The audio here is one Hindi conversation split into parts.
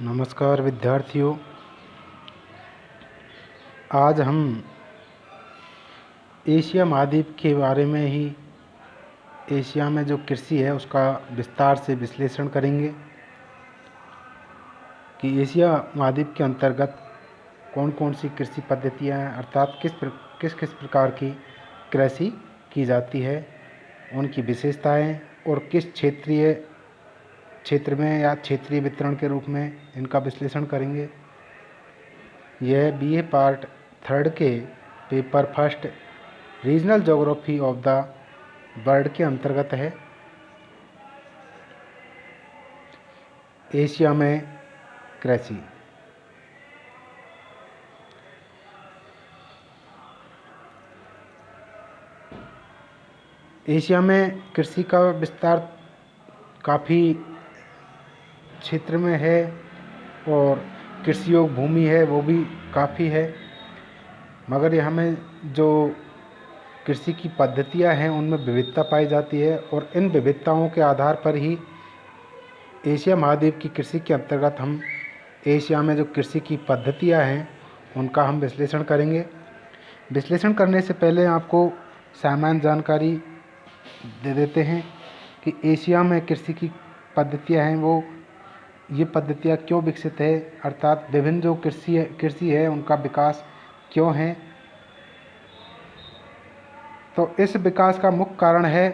नमस्कार विद्यार्थियों। आज हम एशिया महाद्वीप के बारे में ही एशिया में जो कृषि है उसका विस्तार से विश्लेषण करेंगे कि एशिया महाद्वीप के अंतर्गत कौन कौन सी कृषि पद्धतियां हैं, अर्थात किस किस प्रकार की कृषि की जाती है, उनकी विशेषताएं और किस क्षेत्र में या क्षेत्रीय वितरण के रूप में इनका विश्लेषण करेंगे। यह बीए पार्ट 3 के paper first regional geography of the world के अंतर्गत है। एशिया में कृषि। एशिया में कृषि का विस्तार काफ़ी क्षेत्र में है और कृषि योग्य भूमि है वो भी काफ़ी है, मगर यहाँ में जो कृषि की पद्धतियाँ हैं उनमें विविधता पाई जाती है और इन विविधताओं के आधार पर ही एशिया महाद्वीप की कृषि के अंतर्गत हम एशिया में जो कृषि की पद्धतियाँ हैं उनका हम विश्लेषण करेंगे। विश्लेषण करने से पहले आपको सामान्य जानकारी दे देते हैं कि एशिया में कृषि की पद्धतियाँ हैं ये पद्धतियाँ क्यों विकसित है, अर्थात विभिन्न जो कृषि है उनका विकास क्यों है। तो इस विकास का मुख्य कारण है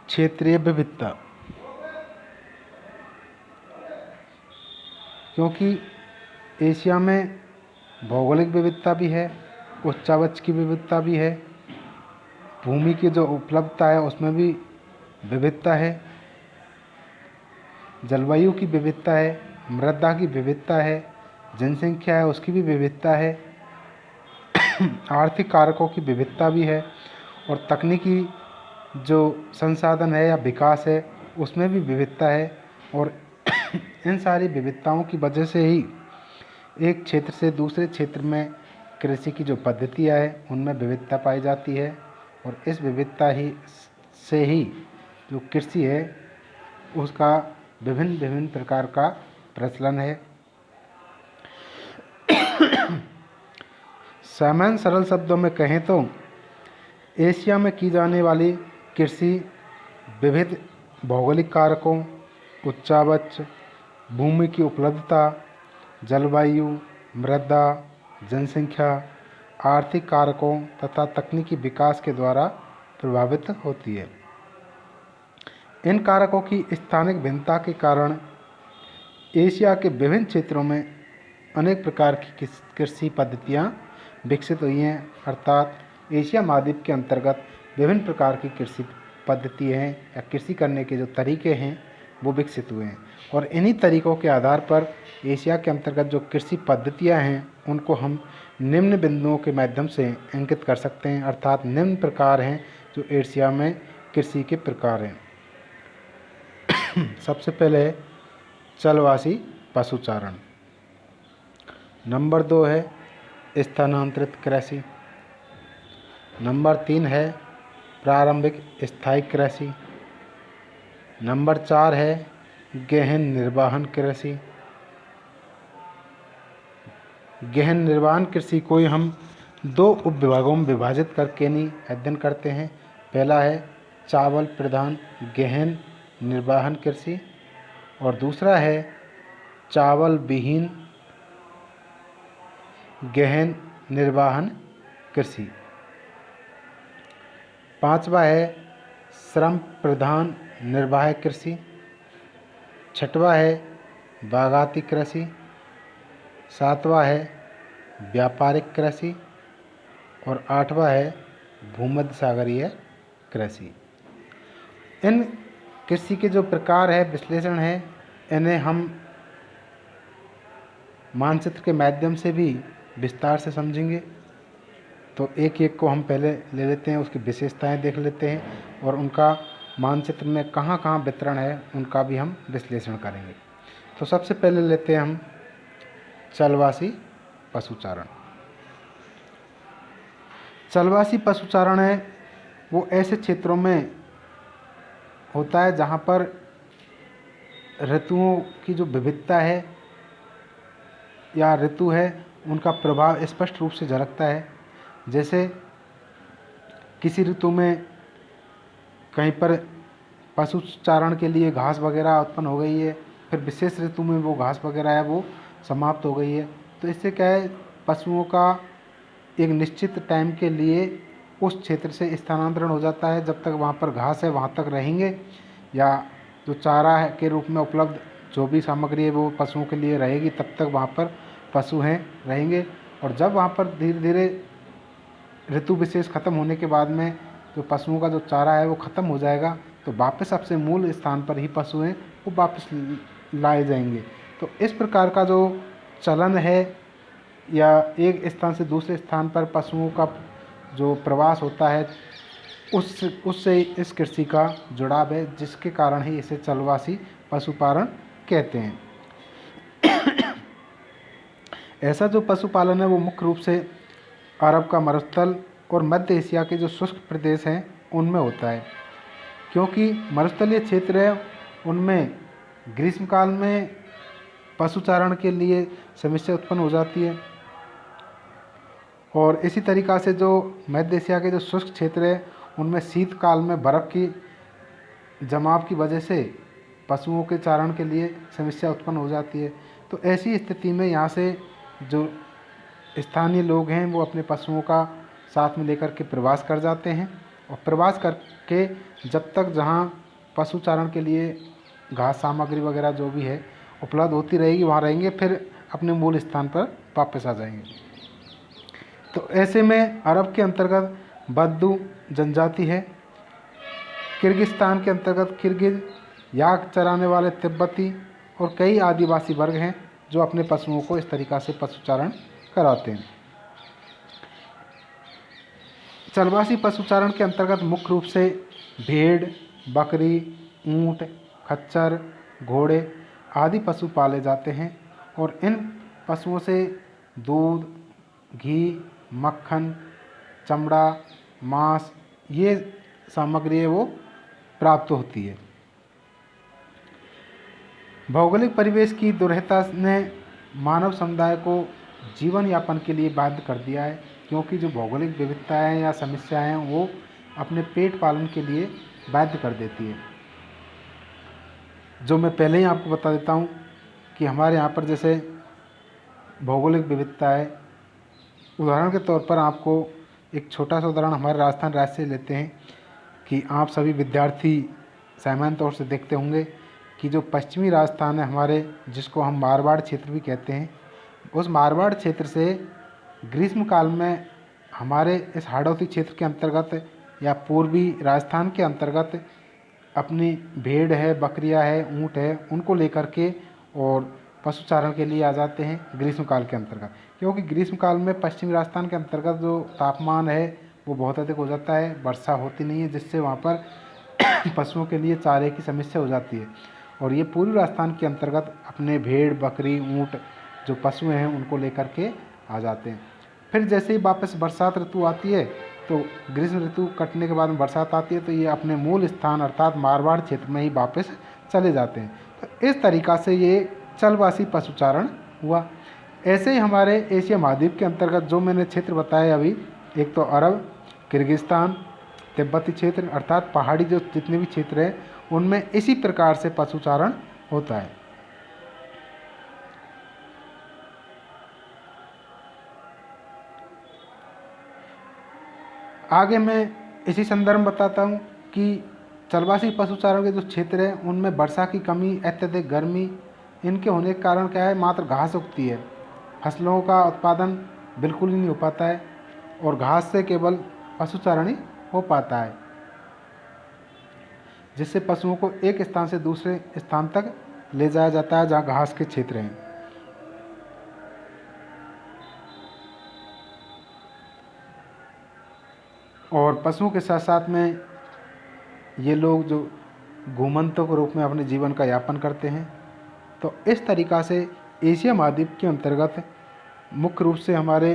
क्षेत्रीय विविधता, क्योंकि एशिया में भौगोलिक विविधता भी है, उच्चावच की विविधता भी है, भूमि की जो उपलब्धता है उसमें भी विविधता है, जलवायु की विविधता है, मृदा की विविधता है, जनसंख्या है उसकी भी विविधता है, आर्थिक कारकों की विविधता भी है और तकनीकी जो संसाधन है या विकास है उसमें भी विविधता है। और इन सारी विविधताओं की वजह से ही एक क्षेत्र से दूसरे क्षेत्र में कृषि की जो पद्धतियाँ है उनमें विविधता पाई जाती है और इस विविधता से ही जो कृषि है उसका विभिन्न विभिन्न प्रकार का प्रचलन है। सामान्य सरल शब्दों में कहें तो एशिया में की जाने वाली कृषि विविध भौगोलिक कारकों, उच्चावच, भूमि की उपलब्धता, जलवायु, मृदा, जनसंख्या, आर्थिक कारकों तथा तकनीकी विकास के द्वारा प्रभावित होती है। इन कारकों की स्थानिक भिन्नता के कारण एशिया के विभिन्न क्षेत्रों में अनेक प्रकार की कृषि पद्धतियाँ विकसित हुई हैं, अर्थात एशिया महाद्वीप के अंतर्गत विभिन्न प्रकार की कृषि पद्धति हैं या कृषि करने के जो तरीके हैं वो विकसित हुए हैं और इन्हीं तरीकों के आधार पर एशिया के अंतर्गत जो कृषि पद्धतियाँ हैं उनको हम निम्न बिंदुओं के माध्यम से अंकित कर सकते हैं, अर्थात निम्न प्रकार हैं जो एशिया में कृषि के प्रकार हैं। सबसे पहले है चलवासी पशुचारण, नंबर 2 है स्थानांतरित कृषि, नंबर 3 है प्रारंभिक स्थायी कृषि, नंबर 4 है गहन निर्वहन कृषि। गहन निर्वहन कृषि को हम 2 उपविभागों में विभाजित करके नहीं अध्ययन करते हैं। पहला है चावल प्रधान गहन निर्वहन कृषि और दूसरा है चावल विहीन गहन निर्वहन कृषि। पांचवा है श्रम प्रधान निर्वाह कृषि, छठवा है बागाती कृषि, सातवां है व्यापारिक कृषि और आठवां है भूमध्य सागरीय कृषि। इन कृषि के जो प्रकार है विश्लेषण है इन्हें हम मानचित्र के माध्यम से भी विस्तार से समझेंगे। तो एक एक को हम पहले ले लेते हैं, उसकी विशेषताएं देख लेते हैं और उनका मानचित्र में कहाँ कहाँ वितरण है उनका भी हम विश्लेषण करेंगे। तो सबसे पहले लेते हैं हम चलवासी पशुचारण। चलवासी पशुचारण है वो ऐसे क्षेत्रों में होता है जहाँ पर ऋतुओं की जो विविधता है या ऋतु है उनका प्रभाव स्पष्ट रूप से झलकता है। जैसे किसी ऋतु में कहीं पर पशु चारण के लिए घास वगैरह उत्पन्न हो गई है, फिर विशेष ऋतु में वो घास वगैरह है वो समाप्त हो गई है। तो इससे क्या है, पशुओं का एक निश्चित टाइम के लिए उस क्षेत्र से स्थानांतरण हो जाता है। जब तक वहाँ पर घास है वहाँ तक रहेंगे, या जो चारा है के रूप में उपलब्ध जो भी सामग्री है वो पशुओं के लिए रहेगी, तब तक वहाँ पर पशु हैं रहेंगे। और जब वहाँ पर धीरे धीरे ऋतु विशेष ख़त्म होने के बाद में जो पशुओं का जो चारा है वो ख़त्म हो जाएगा, तो वापस अपने मूल स्थान पर ही पशु हैं वो वापस लाए जाएंगे। तो इस प्रकार का जो चलन है या एक स्थान से दूसरे स्थान पर पशुओं का जो प्रवास होता है उससे इस कृषि का जुड़ाव है, जिसके कारण ही इसे चलवासी पशुपालन कहते हैं। ऐसा जो पशुपालन है वो मुख्य रूप से अरब का मरुस्थल और मध्य एशिया के जो शुष्क प्रदेश हैं उनमें होता है, क्योंकि मरुस्थलीय क्षेत्र है उनमें ग्रीष्मकाल में पशुचारण के लिए समस्या उत्पन्न हो जाती है। और इसी तरीक़ा से जो मध्य एशिया के जो शुष्क क्षेत्र है उनमें शीतकाल में बर्फ़ की जमाव की वजह से पशुओं के चारण के लिए समस्या उत्पन्न हो जाती है। तो ऐसी स्थिति में यहाँ से जो स्थानीय लोग हैं वो अपने पशुओं का साथ में लेकर के प्रवास कर जाते हैं, और प्रवास करके जब तक जहाँ पशु चारण के लिए घास सामग्री वगैरह जो भी है उपलब्ध होती रहेगी वहाँ रहेंगे, फिर अपने मूल स्थान पर वापस आ जाएंगे। तो ऐसे में अरब के अंतर्गत बद्दू जनजाति है, किर्गिस्तान के अंतर्गत किर्गिज, याक चराने वाले तिब्बती और कई आदिवासी वर्ग हैं जो अपने पशुओं को इस तरीक़ा से पशुचारण कराते हैं। चलवासी पशुचारण के अंतर्गत मुख्य रूप से भेड़, बकरी, ऊँट, खच्चर, घोड़े आदि पशु पाले जाते हैं, और इन पशुओं से दूध, घी, मक्खन, चमड़ा, मांस ये सामग्री है वो प्राप्त होती है। भौगोलिक परिवेश की दुर्लभता ने मानव समुदाय को जीवन यापन के लिए बाध्य कर दिया है, क्योंकि जो भौगोलिक विविधताएं या समस्याएं हैं वो अपने पेट पालन के लिए बाध्य कर देती है। जो मैं पहले ही आपको बता देता हूँ कि हमारे यहाँ पर जैसे भौगोलिक विविधता है, उदाहरण के तौर पर आपको एक छोटा सा उदाहरण हमारे राजस्थान राज्य से लेते हैं कि आप सभी विद्यार्थी सामान्य तौर से देखते होंगे कि जो पश्चिमी राजस्थान है हमारे, जिसको हम मारवाड़ क्षेत्र भी कहते हैं, उस मारवाड़ क्षेत्र से ग्रीष्म काल में हमारे इस हाड़ौती क्षेत्र के अंतर्गत या पूर्वी राजस्थान के अंतर्गत अपनी भेड़ है, बकरियां है, ऊँट है, उनको लेकर के और पशुचारण के लिए आ जाते हैं ग्रीष्म काल के अंतर्गत। क्योंकि ग्रीष्म काल में पश्चिमी राजस्थान के अंतर्गत जो तापमान है वो बहुत अधिक हो जाता है, वर्षा होती नहीं है, जिससे वहाँ पर पशुओं के लिए चारे की समस्या हो जाती है। और ये पूर्वी राजस्थान के अंतर्गत अपने भेड़, बकरी, ऊँट जो पशु हैं उनको लेकर के आ जाते हैं। फिर जैसे ही वापस बरसात ऋतु आती है, तो ग्रीष्म ऋतु कटने के बाद में बरसात आती है, तो ये अपने मूल स्थान अर्थात मारवाड़ क्षेत्र में ही वापस चले जाते हैं। तो इस तरीक़ा से ये चलवासी पशुचारण हुआ। ऐसे ही हमारे एशिया महाद्वीप के अंतर्गत जो मैंने क्षेत्र बताए अभी, एक तो अरब, किर्गिस्तान, तिब्बती क्षेत्र अर्थात पहाड़ी जो जितने भी क्षेत्र हैं उनमें इसी प्रकार से पशुचारण होता है। आगे मैं इसी संदर्भ में बताता हूँ कि चलवासी पशुचारण के जो क्षेत्र हैं उनमें वर्षा की कमी, अत्यधिक गर्मी इनके होने के कारण क्या है, मात्र घास उगती है, फसलों का उत्पादन बिल्कुल ही नहीं हो पाता है, और घास से केवल पशुचारण ही हो पाता है, जिससे पशुओं को एक स्थान से दूसरे स्थान तक ले जाया जाता है जहाँ घास के क्षेत्र हैं। और पशुओं के साथ साथ में ये लोग जो घूमंतों के रूप में अपने जीवन का यापन करते हैं। तो इस तरीक़ा से एशिया महाद्वीप के अंतर्गत मुख्य रूप से हमारे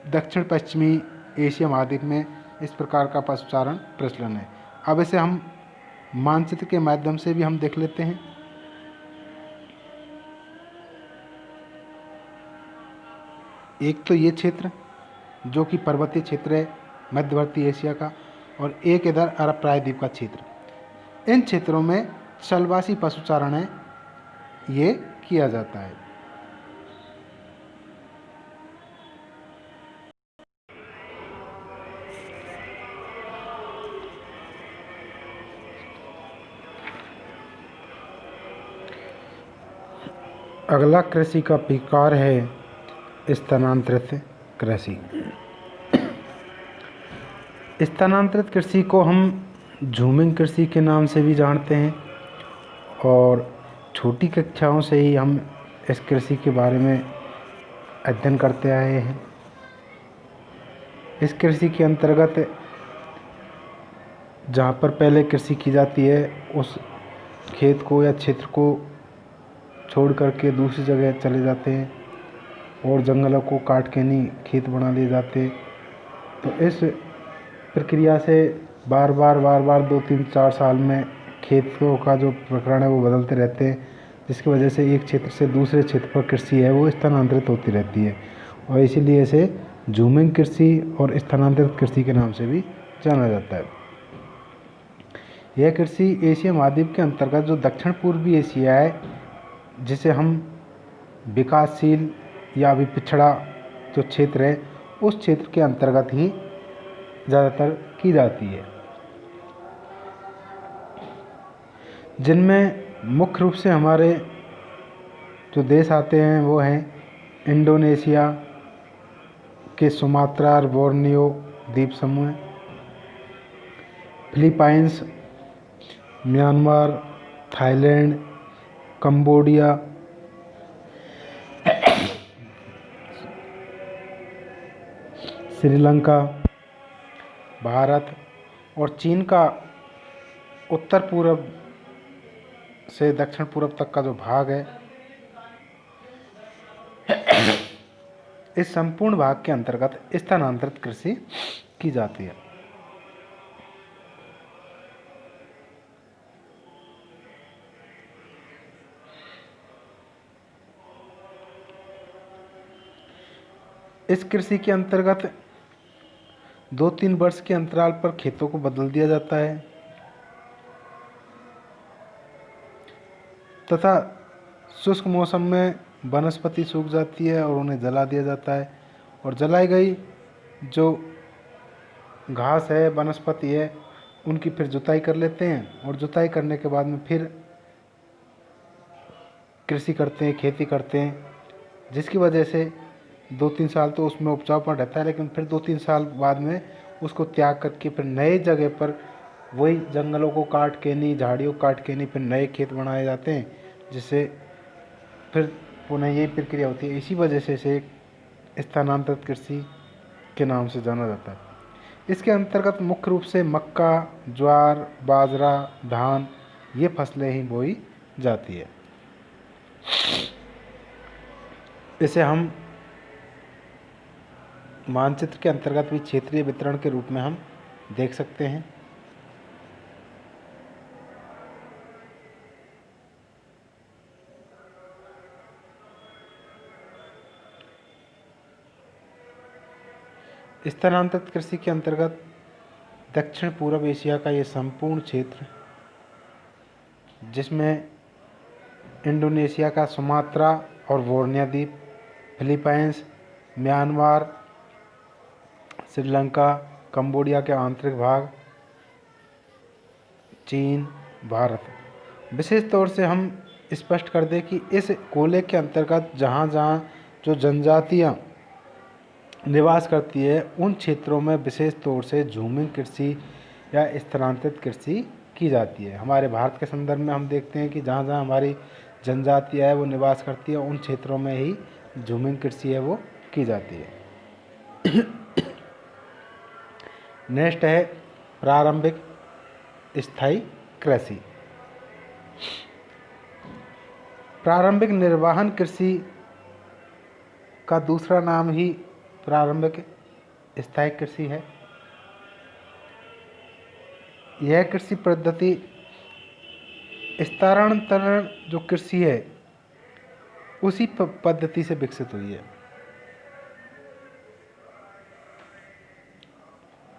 दक्षिण पश्चिमी एशिया महाद्वीप में इस प्रकार का पशुचारण प्रचलन है। अब इसे हम मानचित्र के माध्यम से भी हम देख लेते हैं। एक तो ये क्षेत्र जो कि पर्वतीय क्षेत्र है मध्यवर्ती एशिया का, और एक इधर अरब प्रायद्वीप का क्षेत्र। इन क्षेत्रों में चलवासी पशुचारण है ये किया जाता है। अगला कृषि का प्रकार है स्थानांतरित कृषि। स्थानांतरित कृषि को हम झूमिंग कृषि के नाम से भी जानते हैं, और छोटी कक्षाओं से ही हम इस कृषि के बारे में अध्ययन करते आए हैं। इस कृषि के अंतर्गत जहाँ पर पहले कृषि की जाती है उस खेत को या क्षेत्र को छोड़ करके दूसरी जगह चले जाते हैं, और जंगलों को काट के नहीं खेत बना लिए जाते। तो इस प्रक्रिया से बार बार 2-3-4 साल में खेतों का जो प्रकरण है वो बदलते रहते हैं, जिसकी वजह से एक क्षेत्र से दूसरे क्षेत्र पर कृषि है वो स्थानांतरित होती रहती है, और इसीलिए इसे झूमिंग कृषि और स्थानांतरित कृषि के नाम से भी जाना जाता है। यह कृषि एशिया महाद्वीप के अंतर्गत जो दक्षिण पूर्वी एशिया है, जिसे हम विकासशील या अभी पिछड़ा जो क्षेत्र है उस क्षेत्र के अंतर्गत ही ज़्यादातर की जाती है, जिनमें मुख्य रूप से हमारे जो देश आते हैं वो हैं इंडोनेशिया के सुमात्रा और बोर्नियो द्वीप समूह, Philippines, Myanmar, Thailand, Cambodia, Sri Lanka, Bharat और चीन का उत्तर पूर्व से दक्षिण पूर्व तक का जो भाग है, इस संपूर्ण भाग के अंतर्गत स्थानांतरित कृषि की जाती है। इस कृषि के अंतर्गत 2-3 वर्ष के अंतराल पर खेतों को बदल दिया जाता है तथा शुष्क मौसम में वनस्पति सूख जाती है और उन्हें जला दिया जाता है, और जलाई गई जो घास है वनस्पति है उनकी फिर जुताई कर लेते हैं, और जुताई करने के बाद में फिर कृषि करते हैं, खेती करते हैं, जिसकी वजह से 2-3 साल तो उसमें उपजाऊपन रहता है, लेकिन फिर 2-3 साल बाद में उसको त्याग करके फिर नए जगह पर वही जंगलों को काट के नहीं, झाड़ियों को काट के नहीं, फिर नए खेत बनाए जाते हैं, जिससे फिर पुनः यही प्रक्रिया होती है। इसी वजह से इसे स्थानांतरित कृषि के नाम से जाना जाता है। इसके अंतर्गत मुख्य रूप से मक्का, ज्वार, बाजरा, धान ये फसलें ही बोई जाती है। इसे हम मानचित्र के अंतर्गत भी क्षेत्रीय वितरण के रूप में हम देख सकते हैं। स्थानांतरित कृषि के अंतर्गत दक्षिण पूर्व एशिया का ये संपूर्ण क्षेत्र, जिसमें इंडोनेशिया का सुमात्रा और बोर्नियो द्वीप, फिलीपाइंस, म्यांमार, श्रीलंका, कंबोडिया के आंतरिक भाग, चीन, भारत। विशेष तौर से हम स्पष्ट कर दें कि इस गोले के अंतर्गत जहाँ जहाँ जो जनजातियाँ निवास करती है उन क्षेत्रों में विशेष तौर से झूमिंग कृषि या स्थानांतरित कृषि की जाती है। हमारे भारत के संदर्भ में हम देखते हैं कि जहाँ जहाँ हमारी जनजातियाँ है वो निवास करती है उन क्षेत्रों में ही झूमिंग कृषि है वो की जाती है। नेक्स्ट है प्रारंभिक स्थायी कृषि। प्रारंभिक निर्वहन कृषि का दूसरा नाम ही प्रारंभिक स्थायी कृषि है। यह कृषि पद्धति स्थानांतरण जो कृषि है उसी पद्धति से विकसित हुई है।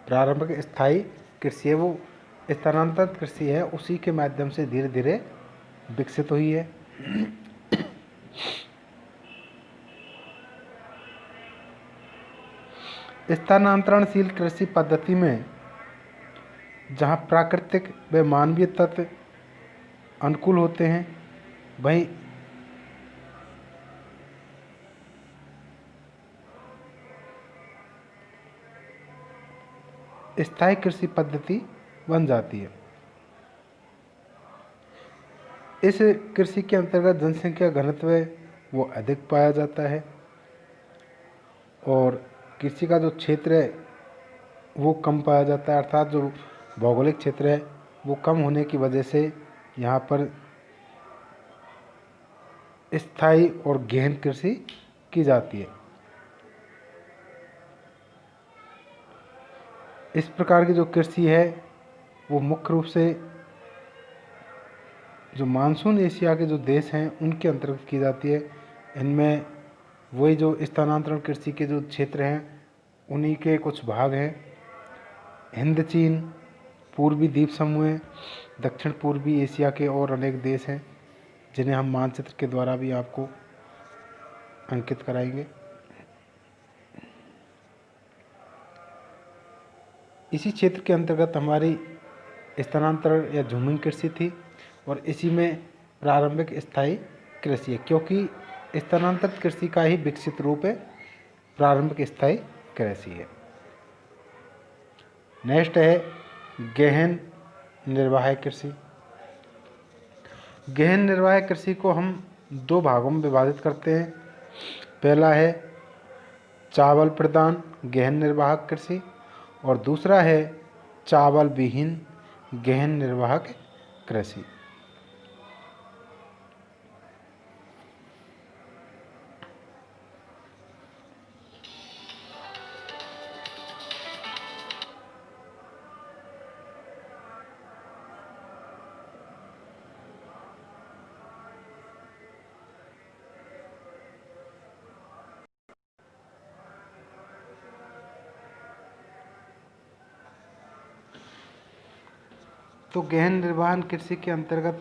प्रारंभिक स्थायी कृषि है वो स्थानांतरित कृषि है, उसी के माध्यम से धीरे धीरे विकसित हुई है। स्थानांतरणशील कृषि पद्धति में जहाँ प्राकृतिक व मानवीय तत्व अनुकूल होते हैं, वहीं स्थायी कृषि पद्धति बन जाती है। इस कृषि के अंतर्गत जनसंख्या घनत्व वो अधिक पाया जाता है और कृषि का जो क्षेत्र है वो कम पाया जाता है, अर्थात जो भौगोलिक क्षेत्र है वो कम होने की वजह से यहाँ पर स्थायी और गहन कृषि की जाती है। इस प्रकार की जो कृषि है वो मुख्य रूप से जो मानसून एशिया के जो देश हैं उनके अंतर्गत की जाती है। इनमें वही जो स्थानांतरण कृषि के जो क्षेत्र हैं उन्हीं के कुछ भाग हैं। हिंद, चीन, पूर्वी द्वीप समूह, दक्षिण पूर्वी एशिया के और अनेक देश हैं जिन्हें हम मानचित्र के द्वारा भी आपको अंकित कराएंगे। इसी क्षेत्र के अंतर्गत हमारी स्थानांतरण या झूमिंग कृषि थी और इसी में प्रारंभिक स्थायी कृषि है, क्योंकि स्थानांतरित कृषि का ही विकसित रूप है प्रारंभिक स्थायी कृषि है। नेक्स्ट है गहन निर्वाह कृषि। गहन निर्वाह कृषि को हम दो भागों में विभाजित करते हैं। पहला है चावल प्रधान गहन निर्वाहक कृषि और दूसरा है चावल विहीन गहन निर्वाहक कृषि। तो गहन निर्वहन कृषि के अंतर्गत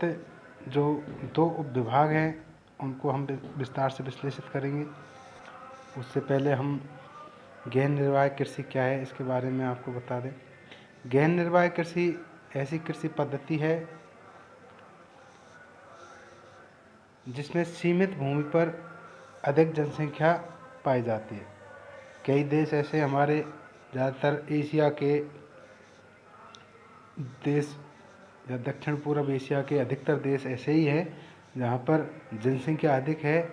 जो दो उप विभाग हैं उनको हम विस्तार से विश्लेषित करेंगे। उससे पहले हम गहन निर्वाह कृषि क्या है इसके बारे में आपको बता दें। गहन निर्वाह कृषि ऐसी कृषि पद्धति है जिसमें सीमित भूमि पर अधिक जनसंख्या पाई जाती है। कई देश ऐसे हमारे ज़्यादातर एशिया के देश या दक्षिण पूर्व एशिया के अधिकतर देश ऐसे ही हैं जहाँ पर जनसंख्या अधिक है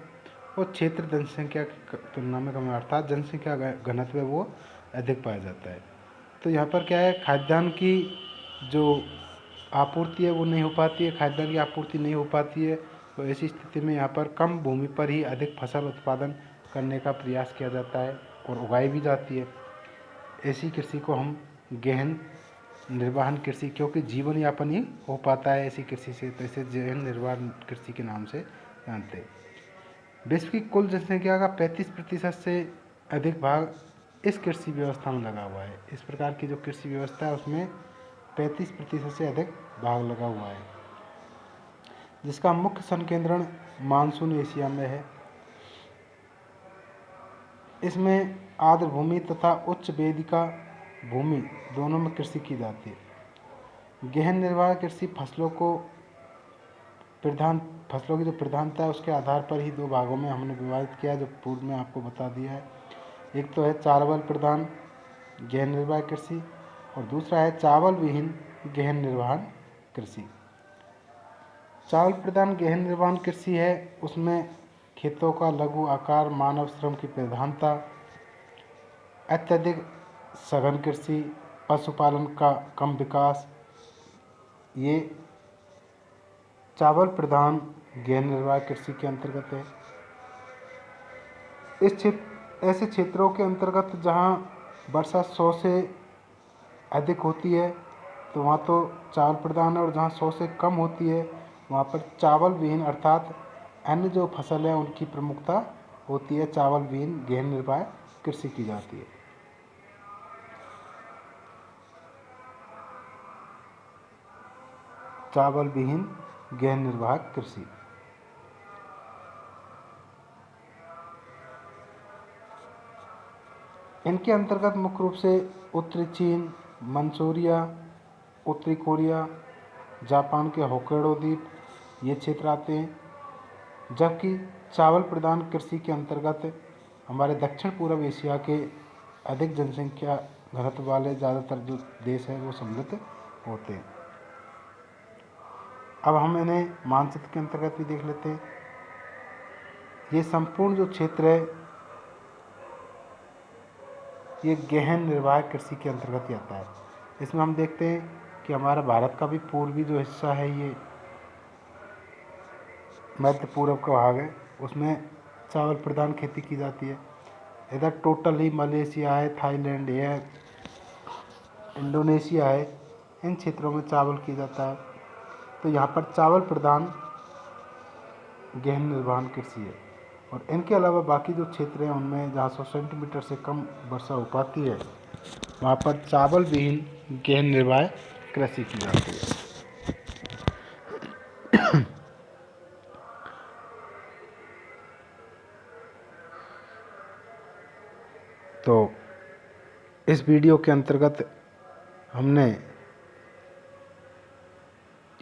और क्षेत्र जनसंख्या की तुलना में कम, अर्थात जनसंख्या घनत्व वो अधिक पाया जाता है। तो यहाँ पर क्या है, खाद्यान्न की जो आपूर्ति है वो नहीं हो पाती है, खाद्यान्न की आपूर्ति नहीं हो पाती है। तो ऐसी स्थिति में यहाँ पर कम भूमि पर ही अधिक फसल उत्पादन करने का प्रयास किया जाता है और उगाई भी जाती है। ऐसी कृषि को हम गहन निर्वाहन कृषि, क्योंकि जीवन यापन ही हो पाता है ऐसी कृषि से, तो इसे गहन निर्वाहन कृषि के नाम से जानते हैं। विश्व की कुल जनसंख्या का 35% से अधिक भाग इस कृषि व्यवस्था में लगा हुआ है। इस प्रकार की जो कृषि व्यवस्था है उसमें 35% से अधिक भाग लगा हुआ है, जिसका मुख्य संकेंद्रण मानसून एशिया में है। इसमें आर्द्र भूमि तथा उच्च वेदिका भूमि दोनों में कृषि की जाती है। गहन निर्वाह कृषि फसलों की जो प्रधानता है उसके आधार पर ही दो भागों में हमने विभाजित किया है, जो पूर्व में आपको बता दिया है। एक तो है चावल प्रधान गहन निर्वाह कृषि और दूसरा है चावल विहीन गहन निर्वाहन कृषि। चावल प्रधान गहन निर्वाहन कृषि है उसमें खेतों का लघु आकार, मानव श्रम की प्रधानता, अत्यधिक सघन कृषि, पशुपालन का कम विकास, ये चावल प्रधान गहन निर्वाह कृषि के अंतर्गत है। ऐसे क्षेत्रों के अंतर्गत जहाँ वर्षा 100 से अधिक होती है तो वहाँ तो चावल प्रधान है, और जहाँ 100 से कम होती है वहाँ पर चावल विहीन अर्थात अन्य जो फसल है उनकी प्रमुखता होती है। चावल विहीन गहन निर्वाह कृषि की जाती है। चावल विहीन गहन निर्वाह कृषि। इनके अंतर्गत मुख्य रूप से उत्तरी चीन, मंचूरिया, उत्तरी कोरिया, जापान के होक्काइडो द्वीप ये क्षेत्र आते हैं। जबकि चावल प्रधान कृषि के अंतर्गत हमारे दक्षिण पूर्व एशिया के अधिक जनसंख्या घनत्व वाले ज़्यादातर जो देश हैं वो सम्मिलित होते हैं। अब हम इन्हें मानचित्र के अंतर्गत भी देख लेते हैं। ये संपूर्ण जो क्षेत्र है ये गहन निर्वाह कृषि के अंतर्गत ही आता है। इसमें हम देखते हैं कि हमारा भारत का भी पूर्वी जो हिस्सा है ये मध्य पूर्व का भाग है, उसमें चावल प्रधान खेती की जाती है। इधर टोटल ही मलेशिया है, थाईलैंड है, इंडोनेशिया है, इन क्षेत्रों में चावल किया जाता है। तो यहाँ पर चावल प्रधान गहन निर्वाह कृषि है। और इनके अलावा बाकी जो क्षेत्र हैं उनमें जहाँ 100 सेंटीमीटर से कम वर्षा हो पाती है वहाँ पर चावल विहीन गहन निर्वाह कृषि की जाती है। तो इस वीडियो के अंतर्गत हमने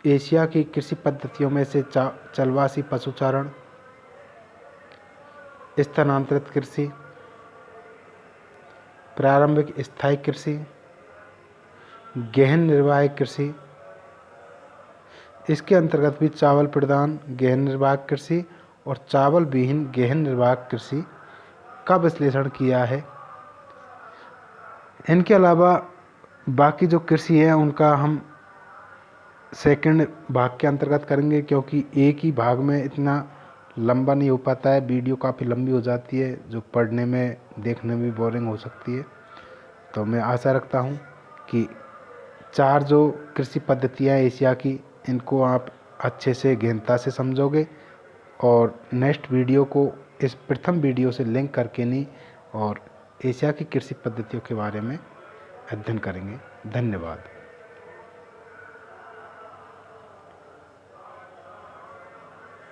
एशिया की कृषि पद्धतियों में से चलवासी पशुचारण, स्थानांतरित कृषि, प्रारंभिक स्थायी कृषि, गहन निर्वाह कृषि, इसके अंतर्गत भी चावल प्रधान गहन निर्वाह कृषि और चावल विहीन गहन निर्वाह कृषि का विश्लेषण किया है। इनके अलावा बाकी जो कृषि है उनका हम सेकंड भाग के अंतर्गत करेंगे, क्योंकि एक ही भाग में इतना लंबा नहीं हो पाता है, वीडियो काफ़ी लंबी हो जाती है जो पढ़ने में देखने में बोरिंग हो सकती है। तो मैं आशा रखता हूँ कि 4 जो कृषि पद्धतियाँ एशिया की इनको आप अच्छे से गहनता से समझोगे और नेक्स्ट वीडियो को इस प्रथम वीडियो से लिंक करके नहीं और एशिया की कृषि पद्धतियों के बारे में अध्ययन करेंगे। धन्यवाद।